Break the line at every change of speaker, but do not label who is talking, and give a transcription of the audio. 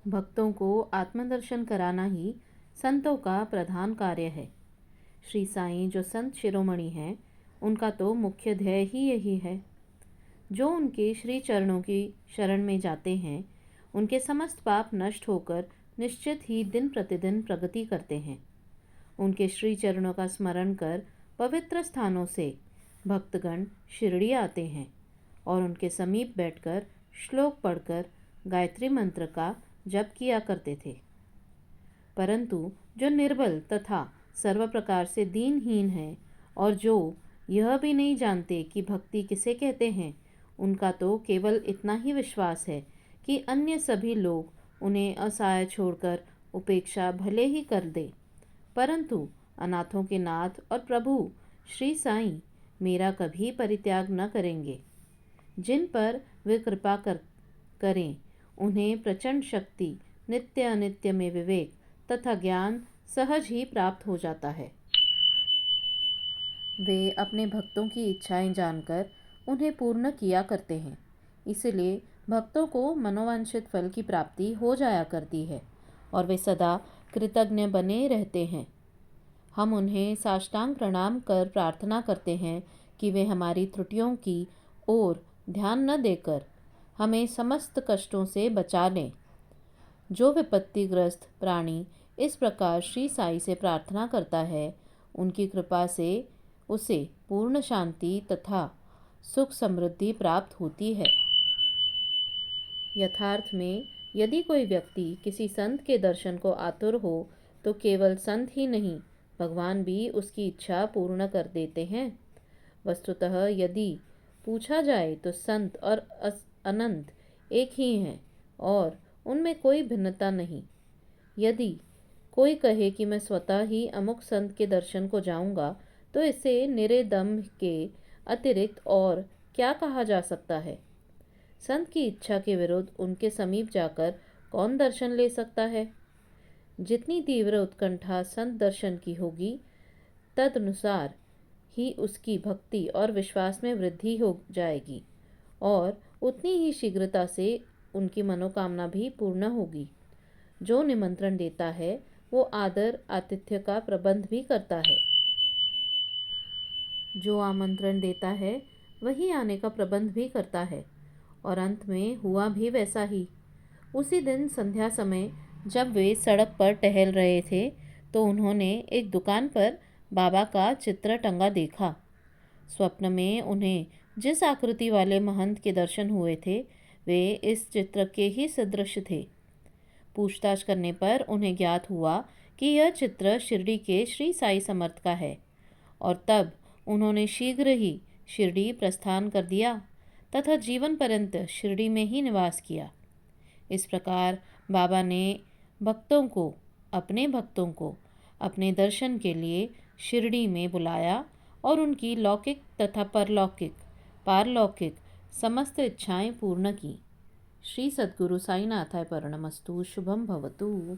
भक्तों को आत्मदर्शन कराना ही संतों का प्रधान कार्य है। श्री साईं जो संत शिरोमणि हैं, उनका तो मुख्य ध्येय ही यही है। जो उनके श्री चरणों की शरण में जाते हैं, उनके समस्त पाप नष्ट होकर निश्चित ही दिन प्रतिदिन प्रगति करते हैं। उनके श्री चरणों का स्मरण कर पवित्र स्थानों से भक्तगण शिरडी आते हैं और उनके समीप बैठकर श्लोक पढ़कर गायत्री मंत्र का जप किया करते थे। परंतु जो निर्बल तथा सर्व प्रकार से दीनहीन हैं और जो यह भी नहीं जानते कि भक्ति किसे कहते हैं, उनका तो केवल इतना ही विश्वास है कि अन्य सभी लोग उन्हें असहाय छोड़कर उपेक्षा भले ही कर दे, परंतु अनाथों के नाथ और प्रभु श्री साईं मेरा कभी परित्याग न करेंगे। जिन पर वे कृपा करें, उन्हें प्रचंड शक्ति, नित्य अनित्य में विवेक तथा ज्ञान सहज ही प्राप्त हो जाता है। वे अपने भक्तों की इच्छाएं जानकर उन्हें पूर्ण किया करते हैं, इसलिए भक्तों को मनोवांछित फल की प्राप्ति हो जाया करती है और वे सदा कृतज्ञ बने रहते हैं। हम उन्हें साष्टांग प्रणाम कर प्रार्थना करते हैं कि वे हमारी त्रुटियों की ओर ध्यान न देकर हमें समस्त कष्टों से बचा लें। जो विपत्तिग्रस्त प्राणी इस प्रकार श्री साई से प्रार्थना करता है, उनकी कृपा से उसे पूर्ण शांति तथा सुख समृद्धि प्राप्त होती है। यथार्थ में यदि कोई व्यक्ति किसी संत के दर्शन को आतुर हो, तो केवल संत ही नहीं, भगवान भी उसकी इच्छा पूर्ण कर देते हैं। वस्तुतः यदि पूछा जाए तो संत और अनंत एक ही हैं और उनमें कोई भिन्नता नहीं। यदि कोई कहे कि मैं स्वतः ही अमुक संत के दर्शन को जाऊंगा, तो इसे निरे दम्भ के अतिरिक्त और क्या कहा जा सकता है। संत की इच्छा के विरुद्ध उनके समीप जाकर कौन दर्शन ले सकता है। जितनी तीव्र उत्कंठा संत दर्शन की होगी, तदनुसार ही उसकी भक्ति और विश्वास में वृद्धि हो जाएगी और उतनी ही शीघ्रता से उनकी मनोकामना भी पूर्ण होगी। जो निमंत्रण देता है, वो आदर आतिथ्य का प्रबंध भी करता है। जो आमंत्रण देता है, वही आने का प्रबंध भी करता है और अंत में हुआ भी वैसा ही। उसी दिन संध्या समय जब वे सड़क पर टहल रहे थे, तो उन्होंने एक दुकान पर बाबा का चित्र टंगा देखा। स्वप्न में उन्हें जिस आकृति वाले महंत के दर्शन हुए थे, वे इस चित्र के ही सदृश थे। पूछताछ करने पर उन्हें ज्ञात हुआ कि यह चित्र शिरडी के श्री साई समर्थ का है और तब उन्होंने शीघ्र ही शिरडी प्रस्थान कर दिया तथा जीवन पर्यंत शिरडी में ही निवास किया। इस प्रकार बाबा ने अपने भक्तों को अपने दर्शन के लिए शिरडी में बुलाया और उनकी लौकिक तथा पारलौकिक समस्त इच्छाएं पूर्ण की। श्री सद्गुरु साईनाथाय शरणमस्तु। शुभम भवतु।